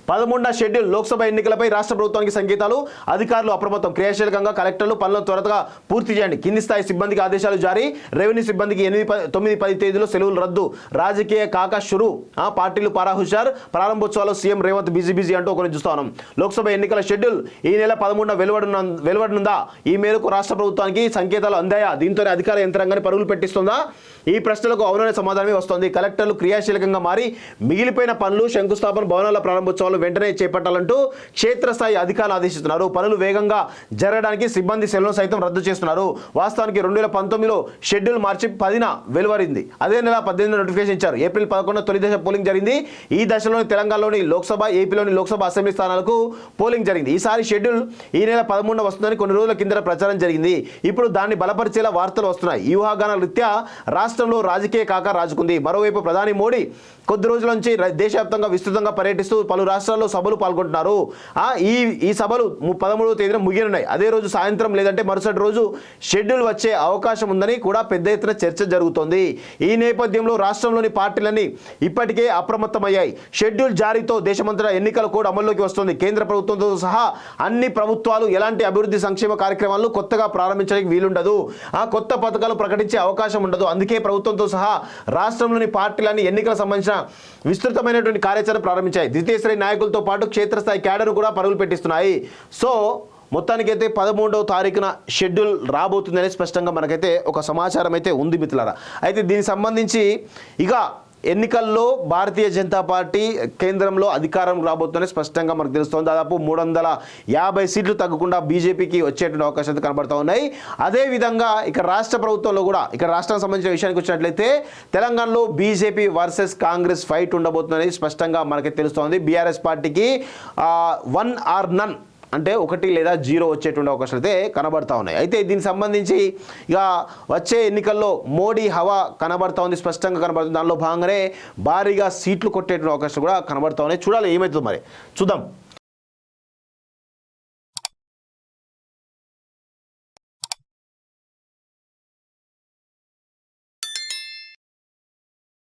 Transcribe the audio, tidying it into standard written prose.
13వ schedule Lok Sabha ఎన్నికలపై రాష్ట్ర ప్రభుత్వానికి సంకేతాలు. అధికారులు అప్రమత్తం. క్రియాశీలకంగా కలెక్టర్లు పనులను త్వరగా పూర్తి చేయండి. కింది స్థాయి సిబ్బందికి ఆదేశాలు జారీ. రెవెన్యూ సిబ్బందికి 8, 9, 10 తేదీలో సెలవులు రద్దు. రాజకీయ కాకా షురు. పార్టీలు పారా హుషార్. ప్రారంభోత్సవాలు సీఎం రేవంత్ బిజీ అంటూ ఒకరిని చూస్తా ఉన్నాం. లోక్సభ ఎన్నికల షెడ్యూల్ ఈ నెల 13న వెలువడనుందా? ఈ మేరకు రాష్ట్ర ప్రభుత్వానికి సంకేతాలు అందాయా? దీంతోనే అధికార యంత్రాంగాన్ని పరుగులు పెట్టిస్తుందా? ఈ ప్రశ్నలకు అవుననే సమాధానమే వస్తోంది. కలెక్టర్లు క్రియాశీలకంగా మారి మిగిలిపోయిన పనులు, శంకుస్థాపన, భవనాల ప్రారంభోత్సవాలు వెంటనే చేపట్టాలంటూ క్షేత్రస్థాయి అధికారులు ఆదేశిస్తున్నారు. పనులు వేగంగా జరగడానికి సిబ్బంది సెలవులు సైతం రద్దు చేస్తున్నారు. వాస్తవానికి 2019లో షెడ్యూల్ మార్చి 10న వెలువరింది. అదే నెల 18న నోటిఫికేషన్ ఇచ్చారు. ఏప్రిల్ 11న తొలి దశ పోలింగ్ జరిగింది. ఈ దశలోని తెలంగాణలోని లోక్సభ, ఏపీలోని లోక్సభ అసెంబ్లీ స్థానాలకు పోలింగ్ జరిగింది. ఈసారి షెడ్యూల్ ఈ నెల 13న వస్తుందని కొన్ని రోజుల కింద ప్రచారం జరిగింది. ఇప్పుడు దాన్ని బలపరిచేలా వార్తలు వస్తున్నాయి. ఈ ఊహాగానాల రీత్యా రాష్ట్రంలో రాజకీయ కాకా రాజుకుంది. మరోవైపు ప్రధాని మోడీ కొద్ది రోజుల నుంచి దేశవ్యాప్తంగా విస్తృతంగా పర్యటిస్తూ పలు రాష్ట్రాల్లో సభలు పాల్గొంటున్నారు. ఈ సభలు 13వ తేదీన ముగియనున్నాయి. అదే రోజు సాయంత్రం లేదంటే మరుసటి రోజు షెడ్యూల్ వచ్చే అవకాశం ఉందని కూడా పెద్ద ఎత్తున చర్చ జరుగుతోంది. ఈ నేపథ్యంలో రాష్ట్రంలోని పార్టీలన్నీ ఇప్పటికే అప్రమత్తమయ్యాయి. షెడ్యూల్ జారీతో దేశమంతటా ఎన్నికల కోడ్ అమల్లోకి వస్తుంది. కేంద్ర ప్రభుత్వంతో సహా అన్ని ప్రభుత్వాలు ఎలాంటి అభివృద్ధి సంక్షేమ కార్యక్రమాలను కొత్తగా ప్రారంభించడానికి వీలుండదు. కొత్త పథకాలు ప్రకటించే అవకాశం ఉండదు. అందుకే ప్రభుత్వంతో సహా రాష్ట్రంలోని పార్టీలన్నీ ఎన్నికల సంబంధించిన విస్తృతమైనటువంటి కార్యాచరణ ప్రారంభించాయి. ద్వితీయ శ్రేణి నాయకులతో పాటు క్షేత్రస్థాయి క్యాడర్ను కూడా పరుగులు పెట్టిస్తున్నాయి. సో మొత్తానికైతే 13వ తారీఖున షెడ్యూల్ రాబోతుందనే స్పష్టంగా మనకైతే ఒక సమాచారం అయితే ఉంది మిత్రులారా. అయితే దీనికి సంబంధించి ఇక ఎన్నికల్లో భారతీయ జనతా పార్టీ కేంద్రంలో అధికారం రాబోతుందని స్పష్టంగా మనకు తెలుస్తోంది. దాదాపు 350 సీట్లు తగ్గకుండా బీజేపీకి వచ్చేటువంటి అవకాశాలు కనబడతా ఉన్నాయి. అదేవిధంగా ఇక రాష్ట్ర ప్రభుత్వంలో కూడా ఇక్కడ రాష్ట్రానికి సంబంధించిన విషయానికి వచ్చినట్లయితే తెలంగాణలో బీజేపీ వర్సెస్ కాంగ్రెస్ ఫైట్ ఉండబోతుందని స్పష్టంగా మనకి తెలుస్తోంది. బీఆర్ఎస్ పార్టీకి 1 or none అంటే 1 లేదా 0 వచ్చేటువంటి అవకాశాలు అయితే కనబడతా ఉన్నాయి. అయితే దీనికి సంబంధించి ఇక వచ్చే ఎన్నికల్లో మోడీ హవా కనబడతా ఉంది, స్పష్టంగా కనబడుతుంది. దానిలో భాగంగానే భారీగా సీట్లు కొట్టేటువంటి అవకాశాలు కూడా కనబడతా ఉన్నాయి. చూడాలి ఏమవుతుందో మరి చూద్దాం.